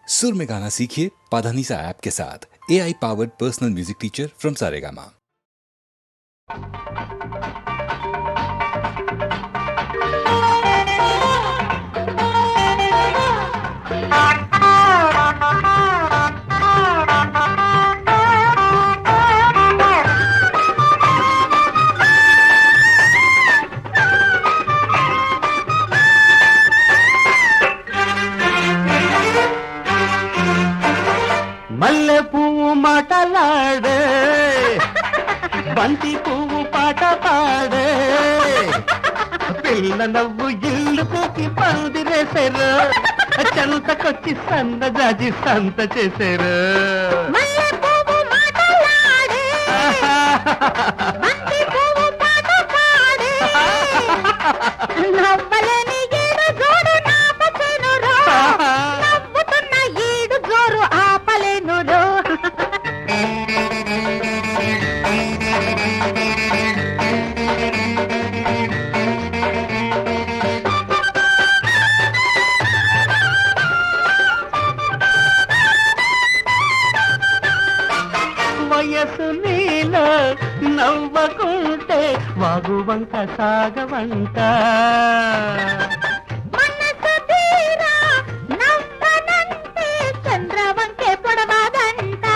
सुर में गाना सीखिए पाधानीसा ऐप के साथ। AI powered personal music teacher from Saregama. మల్లె పువ్వు మాటలాడే బంతి పువ్వు పాట పాడే పిల్ల నవ్వు ఇల్లు పెట్టి పందిరేశారు చెంతకొచ్చి సన్న జాజి సంత చేశారు వయసు నీలో నవ్వకుంటే వాగువంక సాగవంట మనసు తీరా నవ్వనంటే చంద్రవంకే పొడవదంట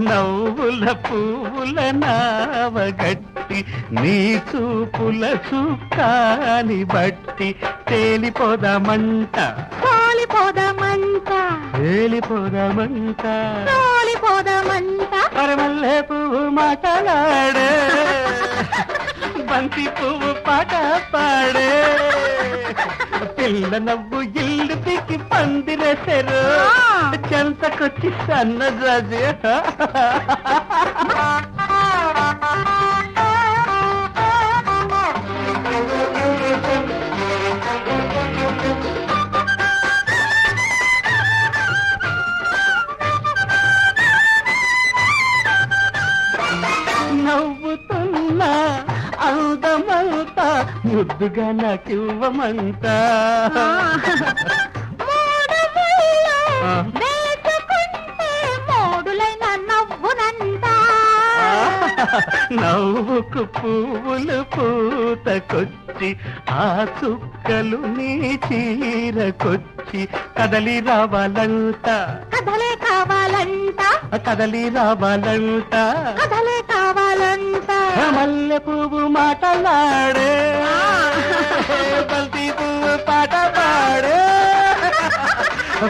నవ్వుల పువ్వుల నావగట్టి నీ చూపుల చుక్కాని బట్టి తేలిపోదామంట పోలిపోదమంట తేలిపోదామంట పోలిపోదమంట పరమల్లె పువ్వు మాటలాడే బంతి పువ్వు పాట పాడే పిల్ల నవ్వు ఇల్లు పిక్కి పందిరేశారు చెంతకొచ్చి సన్న జాజి నవ్వుతున్నా అందమంతా ముద్దుగా నాకివ్వమంట మూడు ముళ్ళు వేసుకుంటే మూడులైన నవ్వునంట నవ్వుకు పువ్వులు పూతకొచ్చి ఆ చుక్కలు నీ చీరకొచ్చి కదలి రావాలంట కథలే కావాలంట కదలి రావాలంట కథలే కావాలంట మల్లె పువ్వు మాటలాడే బంతి పువ్వు పాట పాడే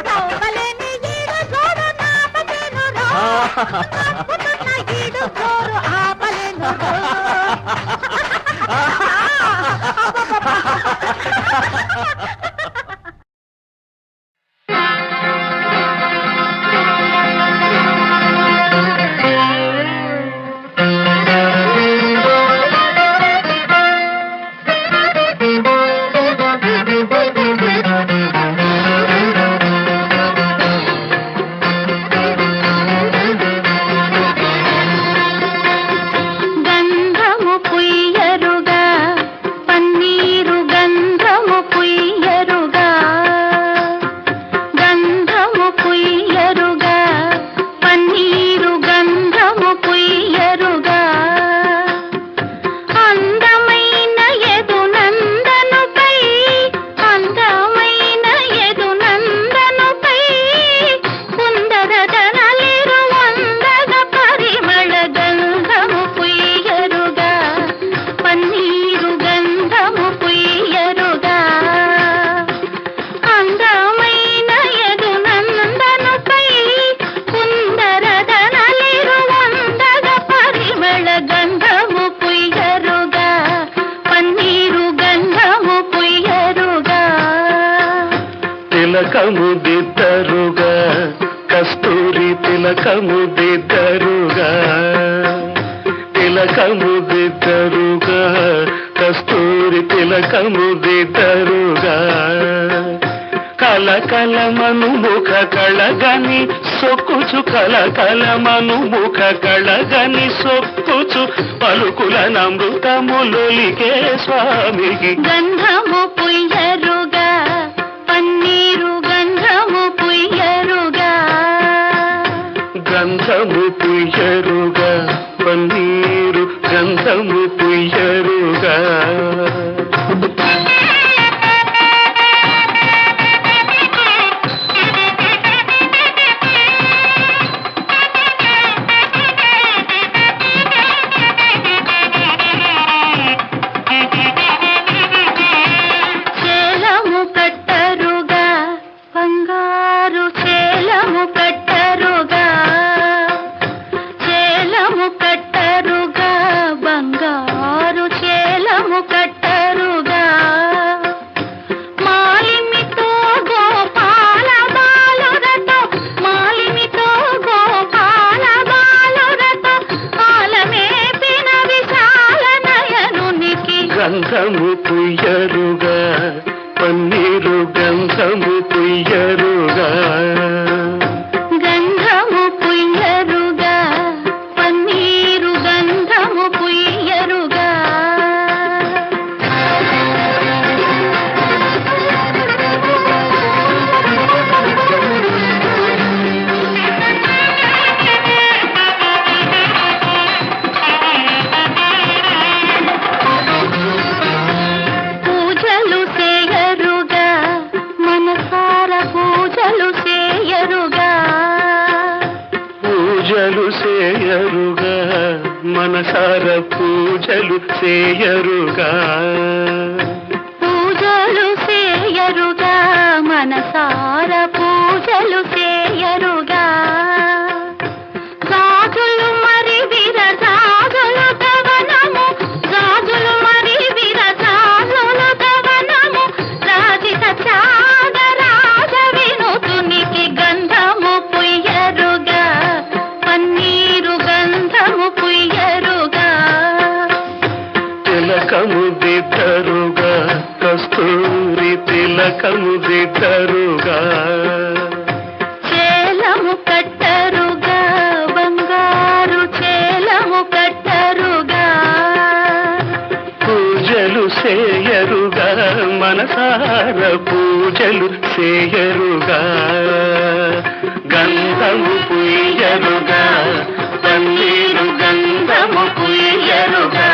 నవ్వలేని ఈడు జోడు నాపలేనురో. నవ్వుతున్న ఈడు జోరు ఆపలేనురో. గంధము పుయ్యరుగా పన్నీరు గంధము పుయ్యరుగా గంధము పుయ్యరుగా పన్నీరు గంధము పుయ్యరుగా అందమైన ఎదునందనుపై అందమైన ఎదునందనుపై కుందరదనలిరు వందగ పరిమళ గంధము పుయ్యరుగా పన్నీరు గంధము పుయ్యరుగా అందమైన ఎదునందనుపై కుందరదనలిరు వందగ పరిమళ గంధము పుయ్యరుగా పన్నీరు గంధము పుయ్యరుగా తిలకము దిద్దరుగా కస్తూరి తిలకము దిద్దరుగా తిలకము దిద్దరుగా కస్తూరి తిలకము దిద్దరుగా కలకలమను ముఖ కళగని సొక్కుచు కలకలమను ముఖ కళగని సొక్కుచు పలుకుల నమృతములొలికే స్వామికి గంధము పుయ్యరుగా పన్నీరు గంధము పుయ్యరుగా పన్నీరు గంధము పుయ్యరుగా చేలము కట్టరుగా బంగారు చేలము కట్టరుగా చేలము కట్టరుగా బంగారు చేలము కట్టరుగా మాలిమితో గోపాల బాలురతో మాలిమితో గోపాల బాలురతో ఆలమేపిన విశాల నయనునికి గంధము పుయ్యరుగా పన్నీరు గంధము పుయ్యరుగా గంధము పుయ్యరుగా పన్నీరు గంధము పుయ్యరుగా పూజలు చేయరుగా మనసార పూజలు చేయరుగా పూజలు చేయరుగా మనసార పూజలు చేయరుగా పూజలు చేయరుగా మనసార పూజలు చేయరుగా గాజులు మరి విరజాజులు దవనము గాజులు మరి విరజాజులు దవనము రాజిత త్యాగరాజ వినుతునికి గంధము పుయ్యరుగా పన్నీరు గంధము పుయ్యరుగా తిలకము దిద్దరుగా కస్తూరి తిలకము దిద్దరుగా చేలము కట్టరుగా బంగారు చేలము కట్టరుగా పూజలు చేయరుగా మనసార పూజలు చేయరుగా గంధము పుయ్యరుగా పన్నీరు గంధము పుయ్యరుగా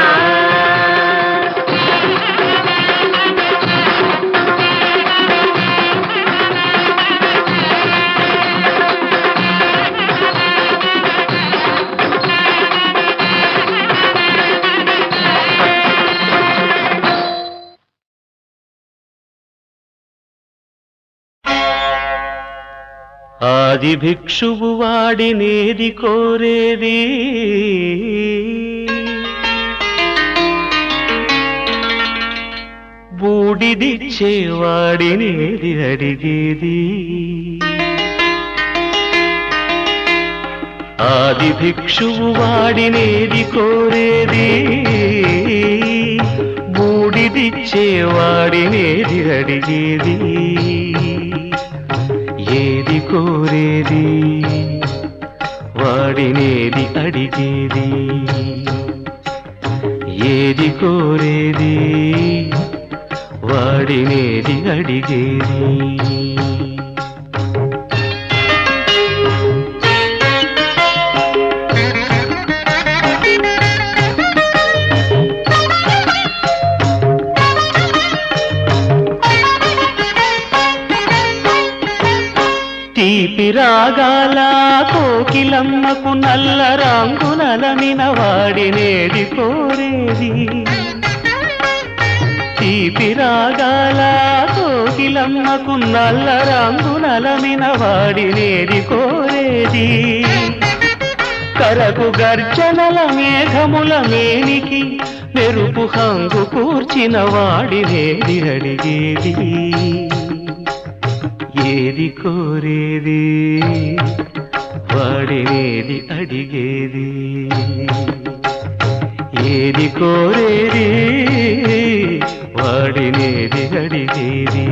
ఆది భిక్షువు వాడినేది కోరేది బూడిదిచ్చేవాడినేది అడిగేది ఆది భిక్షువు వాడినేది కోరేది బూడిదిచ్చేవాడినేది అడిగేది ఏది కోరేది వాడినేది అడిగేది ఏది కోరేది వాడినేది అడిగేది తీపి రాగాల కోకిలమ్మకు నల్ల రంగునలమిన వాడినేది కోరేది తీపి రాగాల కోకిలమ్మకు నల్ల రంగునలమిన వాడినేది కోరేది కరకు గర్జనల మేఘముల మేనికి మెరుపు హంగు కూర్చిన వాడినేది అడిగేది ఏది కోరేది వాడినేది అడిగేది ఏది కోరేది వాడినేది అడిగేది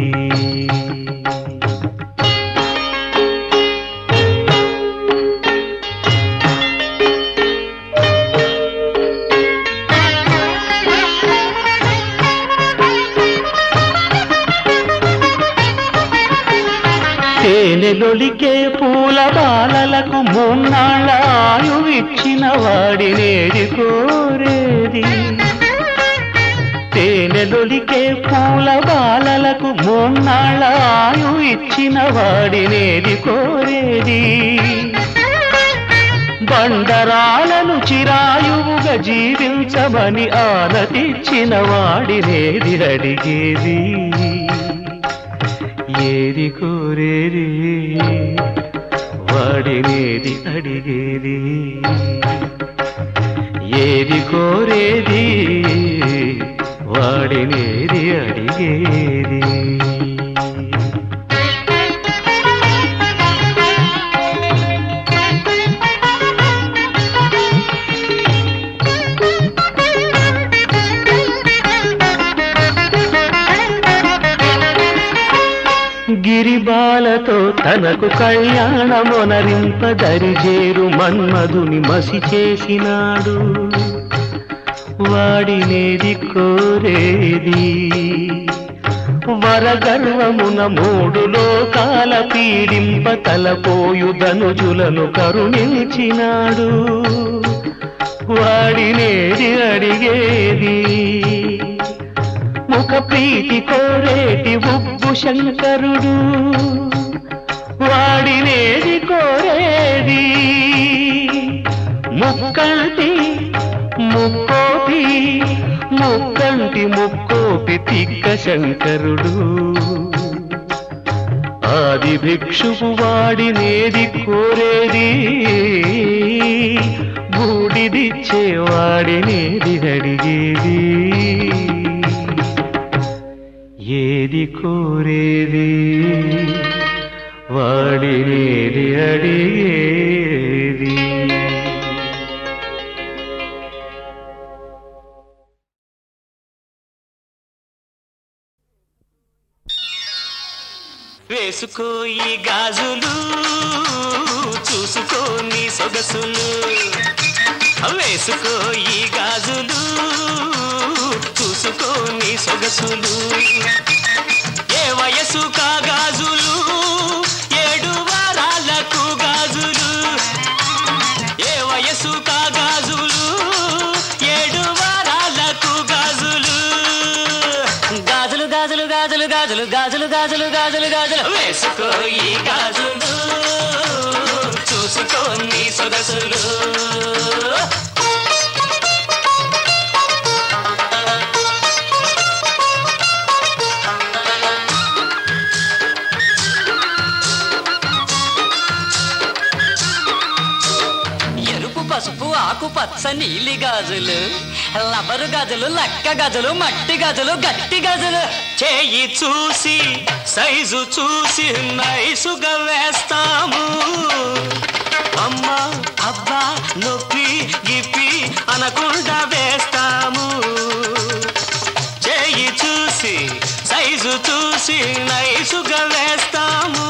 తేనెలొలికే పూల బాలలకు మూన్నాళ్ళ ఆయువిచ్చిన వాడినేది కోరేది. తేనెలొలికే పూల బాలలకు మూన్నాళ్ళ ఆయువిచ్చిన వాడినేది కోరేది. బండరాలను చిరాయువుగా జీవించమని ఆనతిచ్చిన వాడినేది అడిగేది. ఏది కోరేది వాడినేది అడిగేది. ఏది కోరేది వాడినేది అడిగేది. గిరిబాలతో తనకు కళ్యాణమొనరింపదరిజేరు మన్మధుని మసి చేసినాడు. వాడినేది కోరేది. వరగర్వమున మూడు లోకాల పీడింప తలపోయు ధనుజులను కరుణించినాడు. వాడినేది అడిగేది. ముఖ ప్రీతి కోరేటి ఉబ్బు శంకరుడు. వాడినేది కోరేది. ముక్కంటి ముక్కోపి ముక్కంటి ముక్కోపి తిక్క శంకరుడు. ఆది భిక్షువు వాడినేది కోరేది. బూడిదిచ్చే వాడినేది అడిగేది. ఏది కోరేది వాడినేది అడిగేది. వేసుకో ఈ గాజులు చూసుకో నీ సొగసులు. వేసుకో ఈ గాజులు చూసుకో నీ సొగసులు. ఏ వయసు కా గాజులు 7 వారాలకు గాజులు. ఏ వయసు కా గాజులు 7 వారాలకు గాజులు. గాజులు గాజులు గాజులు గాజులు గాజులు గాజులు గాజులు గాజులు. వేసుకో ఈ గాజులు చూసుకో నీ సొగసులు. పసుపు ఆకు పచ్చ నీలి గాజులు, లబరు గాజులు, లక్క గాజులు, మట్టి గాజులు, గట్టి గాజులు. చేయి చూసి సైజు చూసి నైసుగా వేస్తాము. అమ్మా అబ్బా నొప్పి గిప్పి అనకుండా వేస్తాము. చేయి చూసి సైజు చూసి నైసుగా వేస్తాము.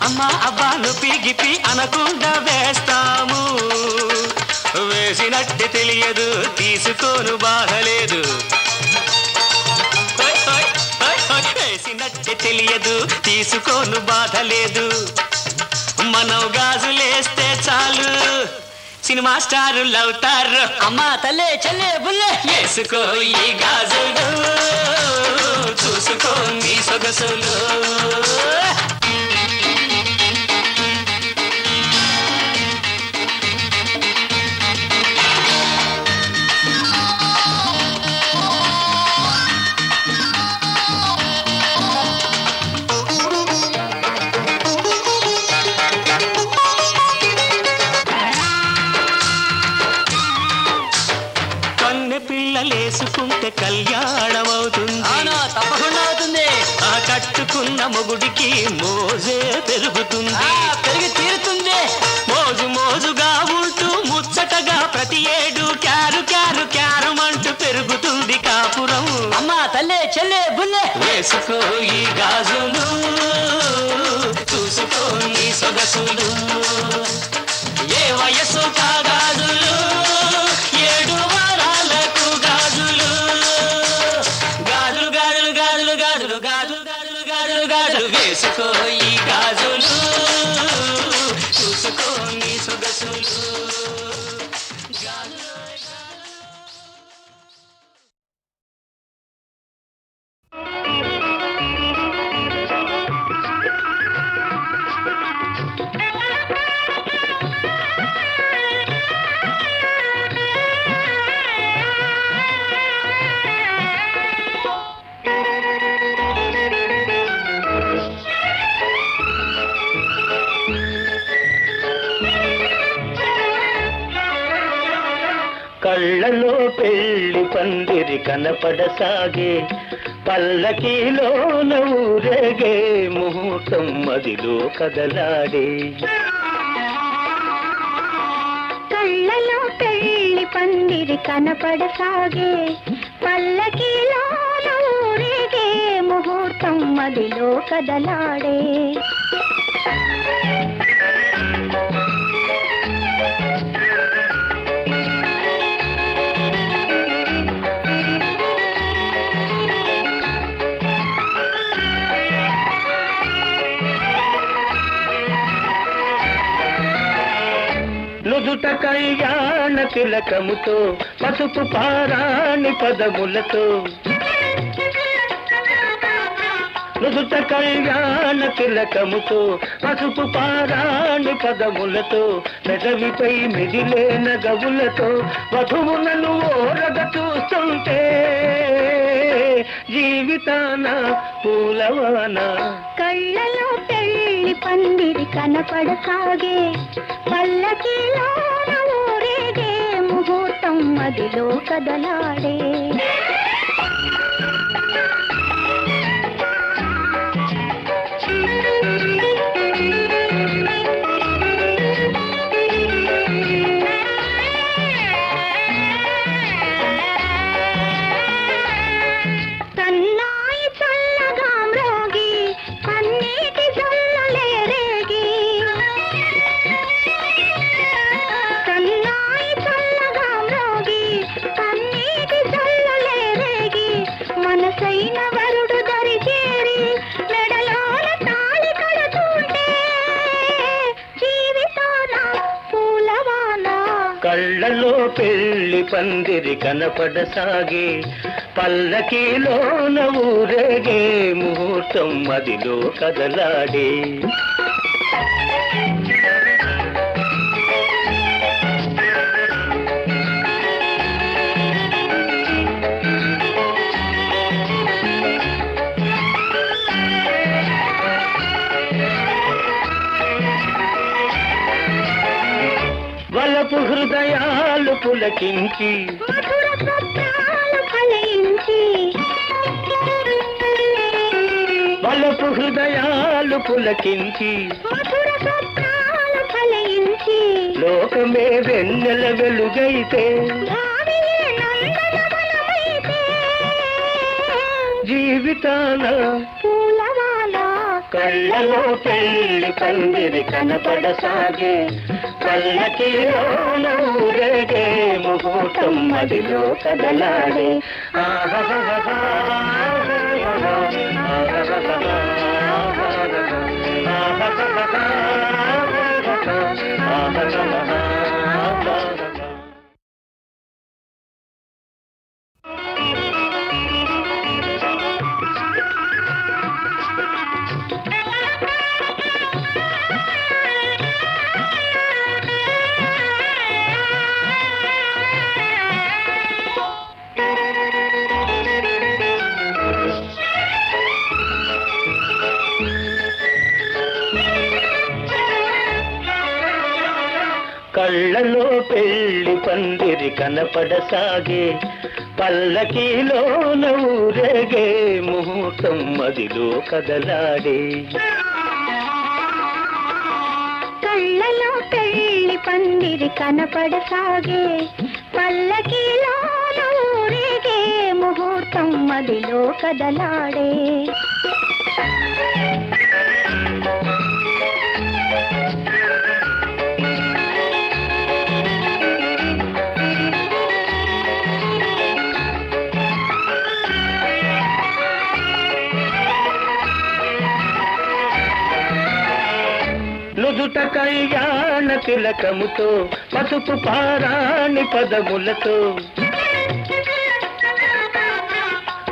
అమ్మా అబ్బా నొప్పి గిప్పి అనకుండా వేస్తాము. వేసినట్టు తెలియదు తీసుకోను బాధలేదు. వేసినట్టు తెలియదు తీసుకోను బాధలేదు. మనం గాజులేస్తే చాలు సినిమా స్టారులు అవుతారు. అమ్మా తల్లే చెల్లే బుల్లే వేసుకో ఈ గాజులు చూసుకో నీ సొగసులు. పిల్లలేసుకుంటే కళ్యాణం అవుతుంది. తప్పకుండా అవుతుంది. ఆ కట్టుకున్న మొగుడికి మోజే పెరుగుతుంది. పెరిగి తీరుతుంది. మోజు మోజుగా ఉంటూ ముచ్చటగా ప్రతి ఏడు క్యారు క్యారు క్యారమంటూ పెరుగుతుంది కాపురం. అమ్మా తల్లే చెల్లే బుల్లే వేసుకో ఈ గాజులు చూసుకో నీ సొగసులు. ఏ వయసు కా గాజులు 7 వారాలకు గాజులు. గాజులు గాజులు గాజులు గాజులు గాజులు గాజులు గాజులు గాజులు వేసుకో ఈ కళ్ళలో పెళ్లి పందిరి కనపడసాగే పల్లకీలోన ఊరేగే ముహూర్తం మదిలో కదలాడే కళ్ళలో పెళ్లి పందిరి కనపడసాగే పల్లకిలో ఊరేగే ముహూర్తం మదిలో కదలాడే నుదుట కళ్యాణ తిలకముతో పసుపు పారాణి పదములతో నుదుట కళ్యాణ తిలకముతో పసుపు పారాణి పదములతో పెదవిపై మిదిలే నగవులతో వధువులను ఓరగ చూస్తుంటే జీవితాన పూలవాన కళ్ళలో పెళ్లి పందిరి కనపడసాగే పల్లకిలో ఊరేగే ముహూర్తం మదిలో కదలాడే సన్నాయి చల్లగా మ్రోగి కన్నీటి జల్లులే రేగి సన్నాయి చల్లగా మ్రోగి కన్నీటి జల్లులే రేగి మనసైన వరుడు దరి చేరి మెడలోన తాళి కడుతుంటే జీవితాన పూలవాన కళ్ళలో పెళ్లి పందిరి కనపడసాగే పల్లకీలోన ఊరేగే ముహూర్తం మదిలో కదలాడే వలపు హృదయాలు పులకించి మధుర స్వప్నాలు ఫలించి వలపు హృదయాలు పులకించి మధుర స్వప్నాలు ఫలించి లోకమే వెన్నెల వెలుగైతే భావియే నందనవనమైతే జీవితాన పూలవాన కళ్ళలో పెళ్లి పందిరి కనపడసాగే పల్లకీలోన ఊరేగే ముహూర్తం మదిలో కదలాడే కళ్ళలో పెళ్లి పందిరి కనపడసాగే పల్లకీలోన ఊరేగే ముహూర్తం మదిలో కదలాడే కళ్ళలో పెళ్లి పందిరి కనపడసాగే పల్లకిలో ఊరేగే ముహూర్తం మదిలో కదలాడే నుదుట కళ్యాణ తిలకముతో పసుపు పారాణి పదములతో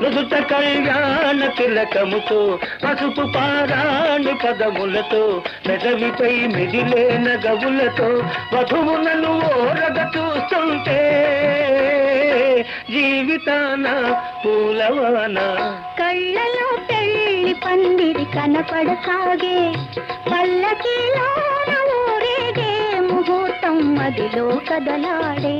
నుదుట కళ్యాణ తిలకముతో పసుపు పారాణి పదములతో పెదవిపై మిదిలే నగవులతో వధువులను ఓరగ చూస్తుంటే జీవితాన పూలవాన కళ్ళలో పెళ్లి పందిరి కనపడసాగే పల్లకిలో ఊరేగే ముహూర్తం మదిలో కదలాడే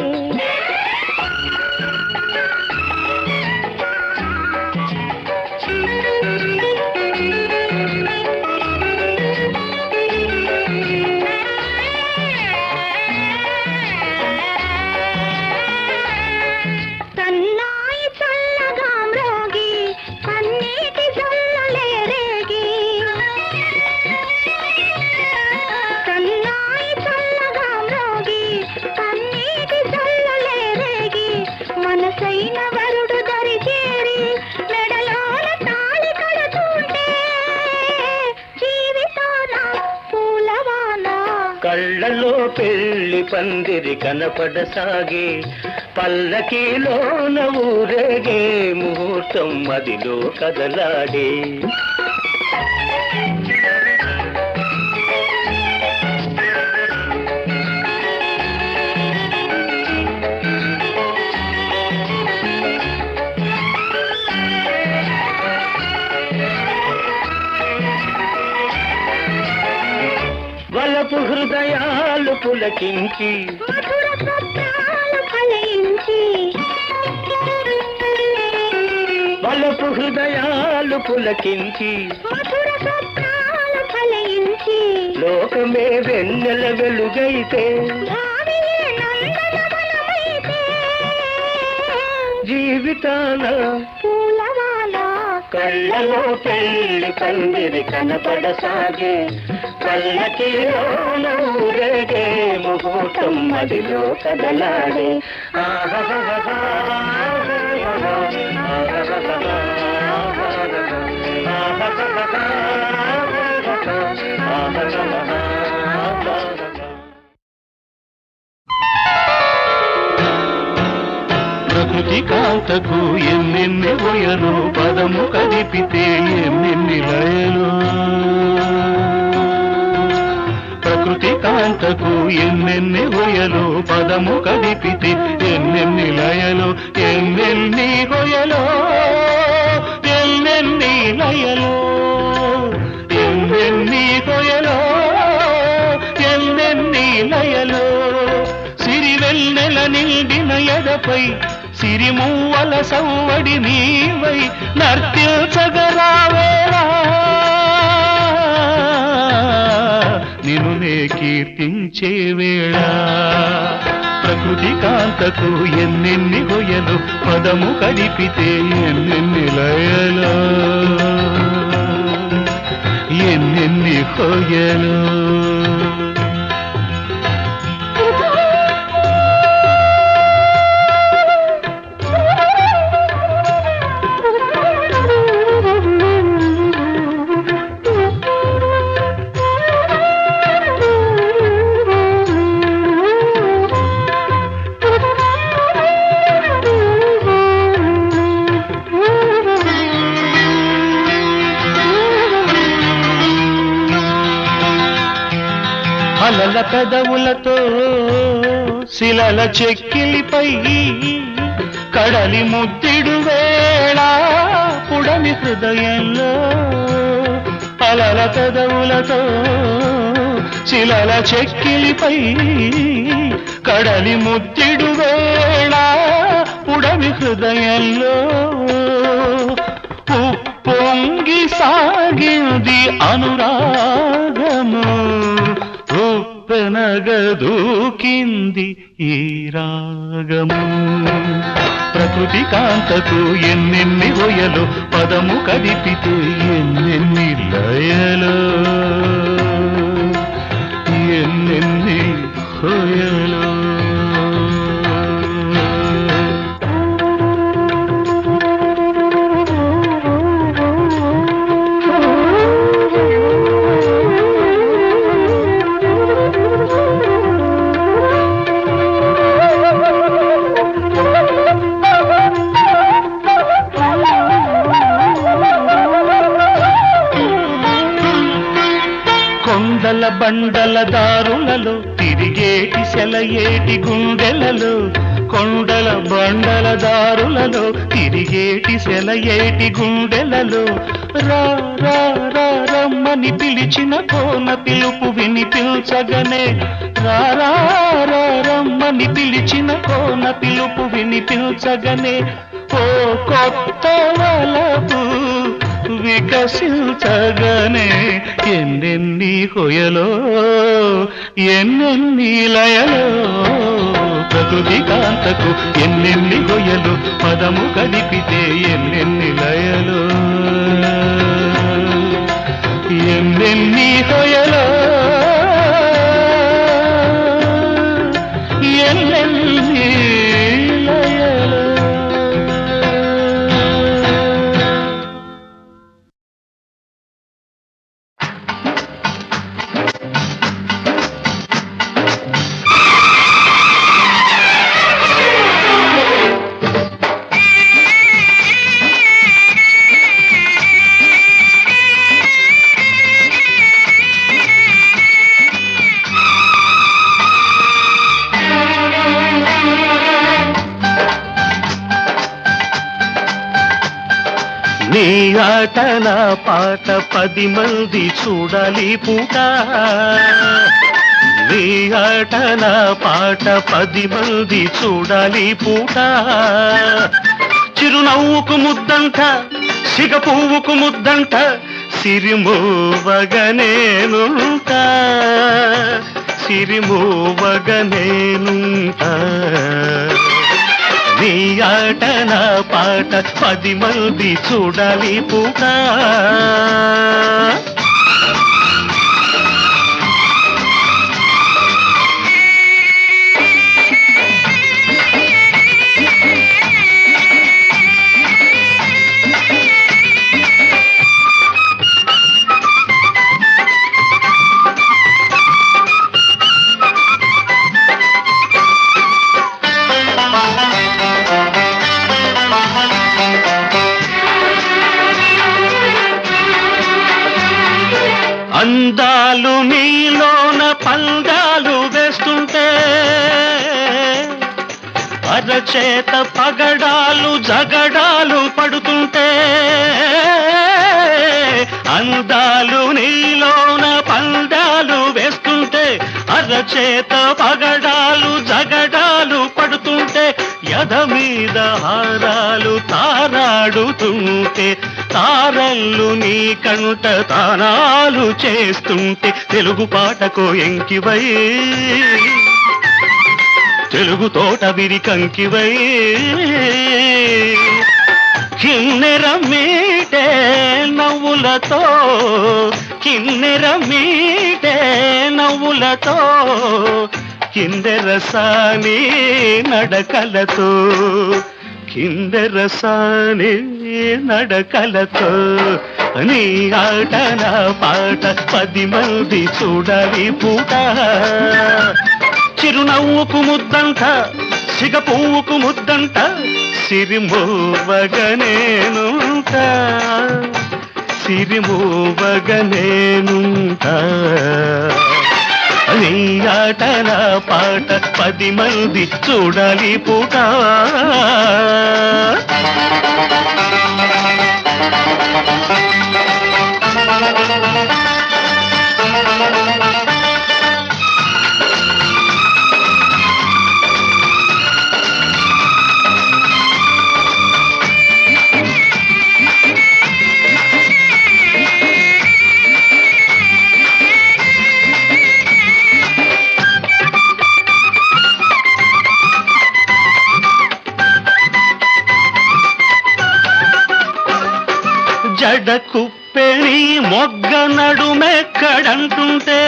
కళ్ళలో పెళ్లి పందిరి కనపడసాగే పల్లకీలోన ఊరేగే ముహూర్తం మదిలో కదలాడే వలపు హృదయాలు పులకించి మధుర స్వప్నాలు ఫలించి వలపు హృదయాలు పులకించి మధుర స్వప్నాలు ఫలించి లోకమే వెన్నెల వెలుగైతే భావియే నందనవనమైతే జీవితాన పూలవాన కళ్ళలో పెళ్లి పందిరి కనపడసాగే పల్లకీలోన ఊరేగే ముహూర్తం మదిలో కదలాడే ప్రకృతి కాంతకు ఎన్నెన్ని ఒయలు పదము కదిపితే ఎన్నెన్ని లయలు ప్రకృతి కాంతకు ఎన్నెన్ని ఒయలు పదము కదిపితే ఎన్నెన్ని లయలు ఎన్నెన్ని ఒయలో ఎన్నెన్ని లయలో ఎన్నెన్ని ఒయలో ఎన్నెన్ని లయలో సిరివెన్నెల నిండిన ఎదపై సిరిమూవల సవ్వడి నీవై నర్తించగరావేలా నిన్ను నే కీర్తించే వేళ ప్రకృతి కాంతకు ఎన్నెన్ని హొయలు పదము కడిపితే ఎన్నెన్ని లయలు ఎన్నెన్ని హొయలు అలల పెదవులతో శిలల చెక్కిలిపై కడలి ముద్దిడు వేళ పుడమి హృదయంలో అలల పెదవులతో శిలల చెక్కిలిపై కడలి ముద్దిడు వేళ పుడమి హృదయంలో ఉప్పొంగి సాగింది అనురాగము ఉప్పెనగదూకింది ఈ రాగము ప్రకృతి కాంతకు ఎన్నెన్ని హొయలు పదము కదిపితే ఎన్నెన్ని లయలు ఎన్నెన్ని హొయలు కొండల బండల దారులలో తిరిగేటి సెలయేటి గుండెలలో కొండల బండల దారులలో తిరిగేటి సెలయేటి గుండెలలో రా రా రా రమ్మని పిలిచిన కోన పిలుపు వినిపించగనే రా రా రా రమ్మని పిలిచిన కోన పిలుపు వినిపించగనే ఓ కొత్త వలపు వికసించగనే ఎన్నెన్ని హొయలో ఎన్నెన్ని లయలో ప్రకృతి కాంతకు ఎన్నెన్ని హొయలు పదము కలిపితే ఎన్నెన్ని లయలో ఎన్నెన్ని హొయలో ఎన్నెన్ని లయలో. నీ ఆట నా పాట 10 మంది చూడాలి పూట నీ ఆట నా పాట 10 మంది చూడాలి పూట చిరునవ్వుకు ముద్దంట సిగ పువ్వుకు ముద్దంట సిరిమోవగనేనుంటా సిరిమోవగనేనుంటా నీ ఆట నా పాట 10 మంది చూడాలి పూట అందాలు నీలోన పందాలు వేస్తుంటే అరచేత పగడాలు జగడాలు పడుతుంటే అందాలు నీలోన పందాలు వేస్తుంటే అరచేత పగడాలు జగడాలు పడుతుంటే యద మీద హారాలు తారాడుతుంటే తారల్లు నీ కంట తానాలు చేస్తుంటే తెలుగు పాటకు ఎంకివై తెలుగు తోట విరికంకివై కిన్నెర మీటే నవ్వులతో కిన్నెర మీటే నవ్వులతో కిందెరసాని నడకలతో కిందెరసాని నడకలతో నీ ఆట నా పాట 10 మంది చూడాలి పూట చిరునవ్వుకు ముద్దంట సిగ పువ్వుకు ముద్దంట సిరిమోవగనేనుంటా సిరిమోవగనేనుంటా నీ ఆట నా పాట 10 మంది చూడాలి పూట జడ కుప్పెని మొగ్గ నడుమెక్కడంటుంటే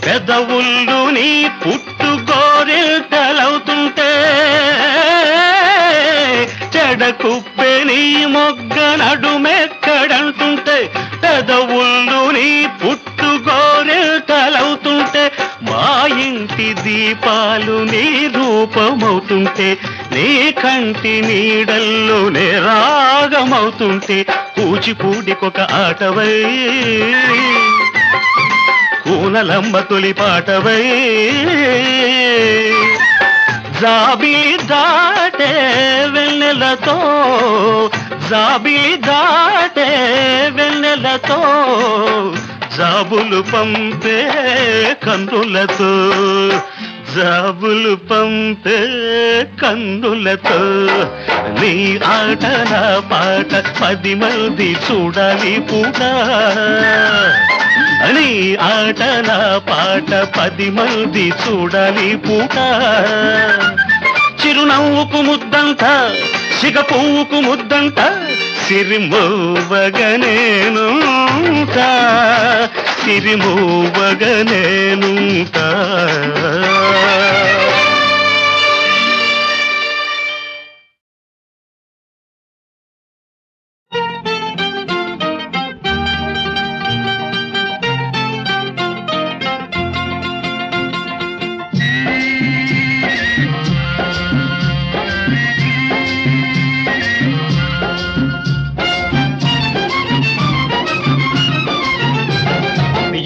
పెదవుళ్ళు నీ పుట్టు గోరిల్తలవుతుంటే జడ కుప్పెని మొగ్గ నడుమెక్కడంటుంటే పెదవుళ్ళు నీ పుట్టు గోరిల్తలవుతుంటే మా ఇంటి దీపాలు నీ రూపమవుతుంటే నీ కంటి నీడల్లోనే రాగమవుతుంటే కూచిపూడికొక ఆటవై కూనలమ్మ తొలి పాటవై జాబిలి దాటే వెన్నెలతో జాబిలి దాటే వెన్నెలతో జాబులు పంపే కన్నులతో జాబులు పంపే కన్నులతో నీ ఆట నా పాట 10 మంది చూడాలి పూట నీ ఆట నా పాట 10 మంది చూడాలి పూట చిరునవ్వుకు ముద్దంట సిగ పువ్వుకు ముద్దంట సిరిమోవగనేనుంటా సిరిమోవగనేనుంటా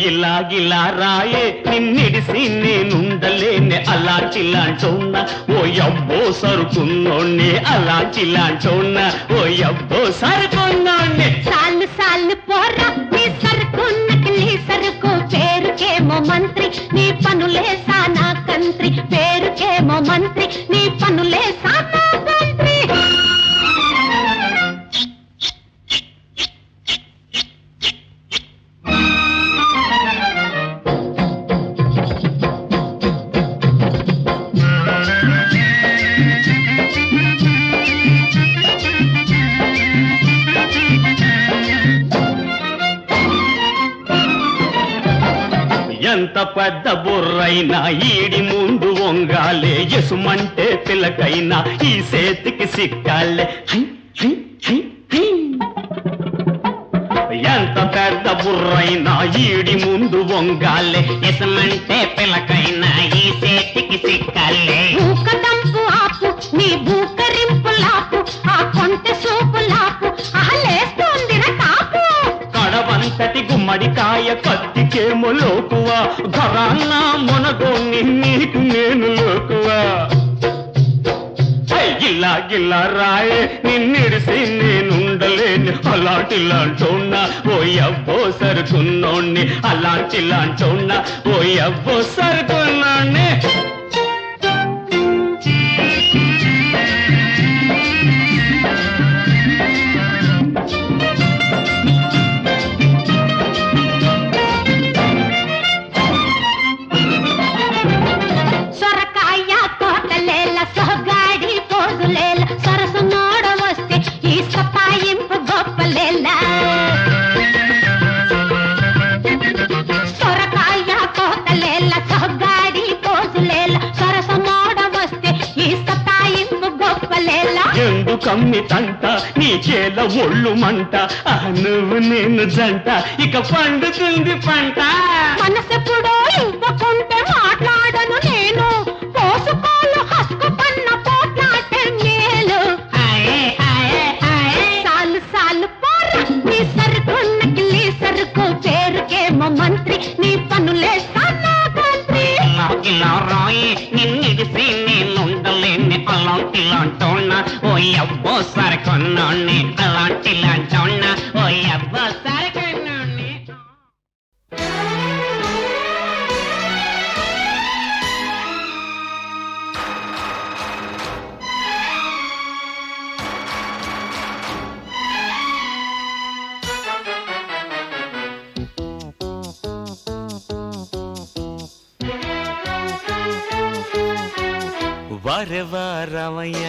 ఇలాగిలా రాయే నిన్నిడిసి నేనుండలేనే అలాంటిలాంటోన్నా ఓ అబ్బో సరుకున్నోణ్ణి అలాంటిలాంటోన్నా ఓ అబ్బో సరుకున్నోణ్ణి సాలు సాలు పోరా నీ సరుకు నకిలీ సరుకు పేరుకేమో మంత్రి నీ పనులే సానా కంత్రి పేరుకేమో మంత్రి నీ పనులే సానా కంత్రి ఎంత పెద్ద బుర్రైనా ఈడి ముందు వంగాలే ఎసుమంటే పిల్లకైనా ఈ సేతికి సిక్కాలే హై, హై, హై, హై. ఎంత పెద్ద బుర్రైనా ఈడి ముందు వంగాలే ఎసుమంటే పిల్లకైనా ఈ సేతికి సిక్కాలే భూకదంపు ఆపు నీ భూకరింపు లాపు ఆ కొంటె సూపు లాపు అహలేస్తోందిర కాపు కడవంతటి గుమ్మడికాయ కత్తికేమో లోకువా ఘరాన్న మొనగోని నీకు నేను లోకువా గిల్లా గిల్లా రాయే నిన్నిడిసి నేనుండలేని అలాంటిలాంటోన్నా ఓ అబ్బో సరుకున్నోణ్ణి అలాంటిలాంటోన్నా ఓ అబ్బో సరుకున్నోణ్ణి సొరకాయ తోటలేల సొగాడి పోజులేల సరసు నోడ వస్తే ఈ సపాయింపు గొప్పలేల సొరకాయ తోటలేల సొగాడి పోజులేల సరసు నోడ వస్తే ఈ సపాయింపు గొప్పలేల ఎందు కమ్మి తంట నీ చేల ఒళ్ళు మంట నువ్వు నేను జంట ఇక పండుతుంది పంట మనసెప్పుడో ఇవ్వకుంటే మాట్లాడను నేను పోసుకోలు హస్కు పన్న పోట్లాటే మేలు సాలు సాలు పోరా నీ సరుకు నకిలీ సరుకు పేరుకేమో మంత్రి నీ పనులే సానా కంత్రి ఇలా రాయి నిన్నిడిసి నేనుండలేని అలాంటిలాంటోన్నా ఓ అబ్బో సరుకున్నోణ్ణి అలాంటిలాంటోన్నా ఓ అబ్బో సరుకున్నోణ్ణి వారెవా రామయ్య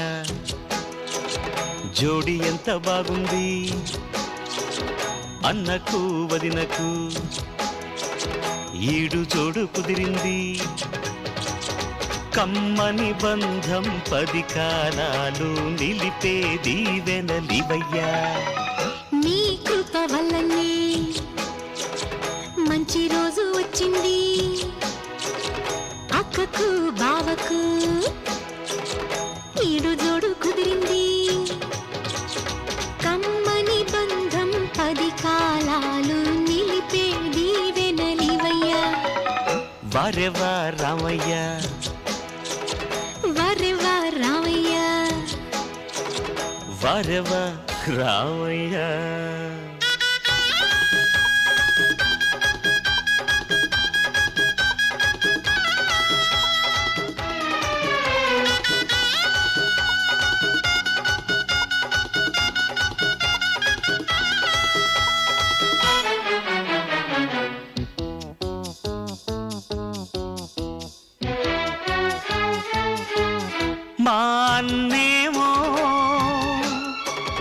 జోడి ఎంత బాగుంది అన్నకు వదినకు ఈడు జోడు కుదిరింది కమ్మని బంధం 10 కాలాలు నిలిపే దీవెనలివయ్యా నీ కృప వల్లనే మంచి రోజు వచ్చింది అక్కకు బావకు ఈడు జోడు కుదిరింది కమ్మని బంధం 10 కాలాలు నిలిపే దీవెనలివయ్యా వారెవా రామయ్య వరె వరవ రామయ్య. మా అన్నేమో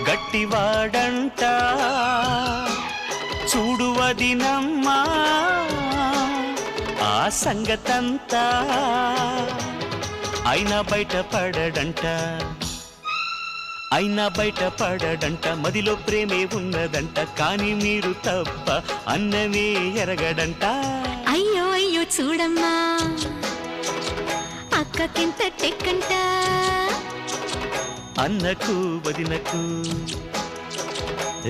గట్టివాడంట, చూడు వదినమ్మా ఆ సంగతంతా, అయినా బయటపడడంట, అయినా బయటపడడంట, మదిలో ప్రేమే ఉన్నదంట, కానీ మీరు తప్ప అన్నమే ఎరగడంట. అయ్యో అయ్యో చూడమ్మా అక్కకింత టెక్కంట, అన్నకు వదినకు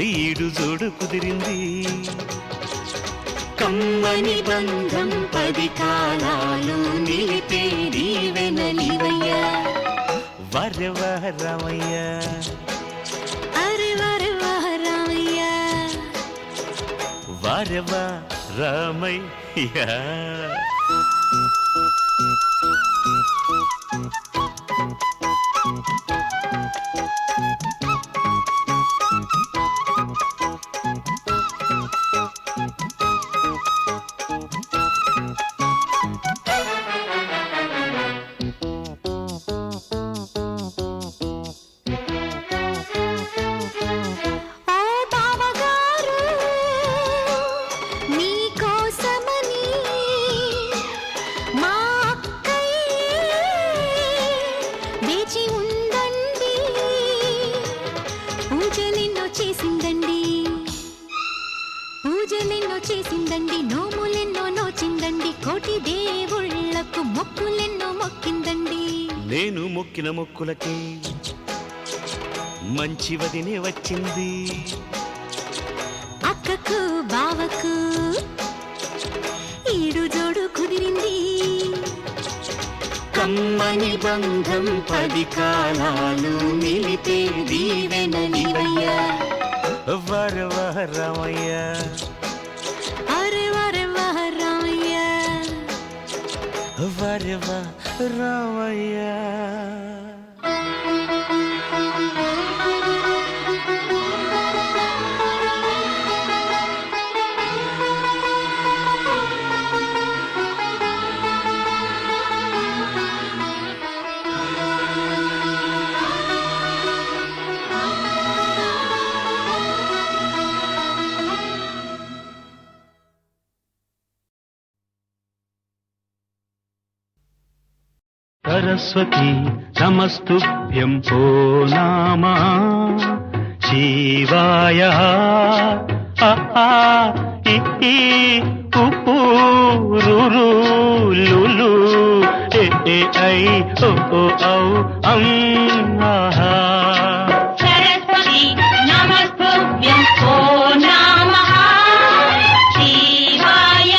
ఈడు జోడు కుదిరింది, కమ్మని బంధం 10 కాలాలు నిలిపేది వెనలివయ్యా. వరవ రామయ్య. అరే వరవ రామయ్య. వరవ రామయ్య. పూజలెన్నో చేసిందండి, నోములెన్నో నోచిందండి, కోటి దేవుళ్ళకు మొక్కులెన్నో మొక్కిందండి. నేను మొక్కిన మొక్కులకి మంచి వదినే వచ్చింది, అక్కకు బావకు ఈడు జోడు కుదిరింది, కమ్మని బంధం 10 కాలాలు నిలిపేది వెనలివయ్యా. వరవ రామయ్య. అరే వరవ రామయ్య. వరవ రామయ్య. సరస్వతి నమస్తుభ్యం ఓ నామా శివాయ. ఇ ఉ రు లు ఏ ఐ ఓ ఔ ఆహా. సరస్వతి నమస్తుభ్యం ఓ నమః శివాయ.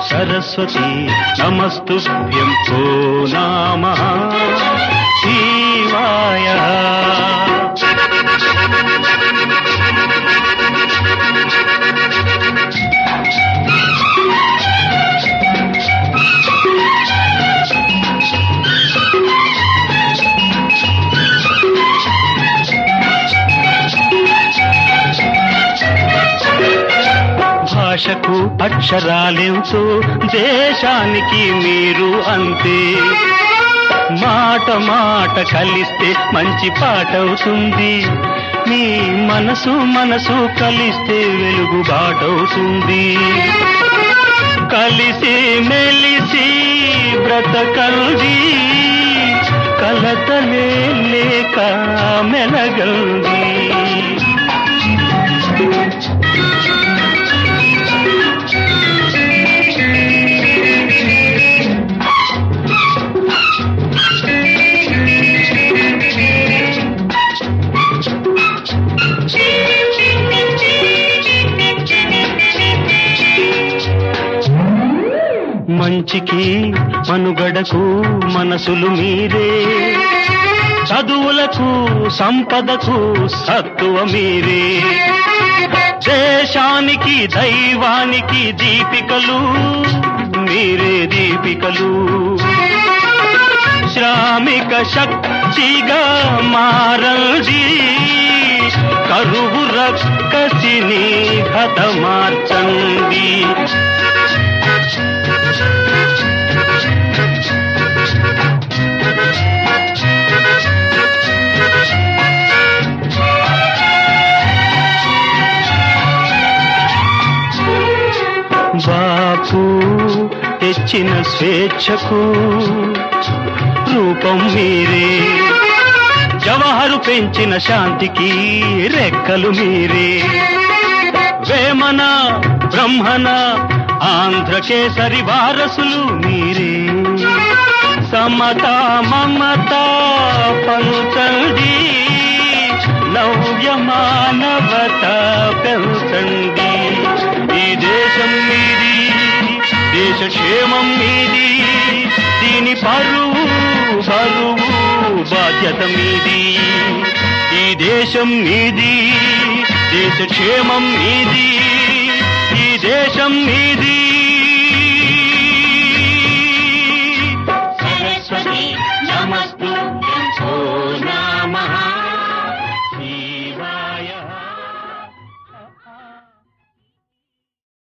సరస్వతి నమస్తుభ్యం ఓ నమః శివాయ. భాషకు అక్షరాలెంతో, దేశానికి మీరు అంతే, మాట మాట కలిస్తే మంచి పాటవుతుంది, మీ మనసు మనసు కలిస్తే వెలుగు బాటవుతుంది. కలిసి మెలిసి బ్రతకండి, కలతలే లేక మెలగండి. మంచికి మనుగడకు మనసులు మీరే, చదువులకు సంపదకు సత్తువ మీరే, దేశానికి దైవానికి దీపికలు మీరే దీపికలు, శ్రామిక శక్తిగా మారండి, కరువు రక్కసిని హతమార్చండి. బాపు తెచ్చిన స్వేచ్ఛకు రూపం మీరే, జవహరు పెంచిన శాంతికి రెక్కలు మీరే, వేమన బ్రహ్మణ ఆంధ్రకేసరి వారసులు మీరే, సమత మమత పంచండి, నవ్య మానవత పెంచండి. ఈ దేశం మీది, దేశ క్షేమం మీది, దీని పరువు బరువు బాధ్యత మీది. ఈ దేశం మీది, దేశ క్షేమం మీది, ఈ దేశం మీది.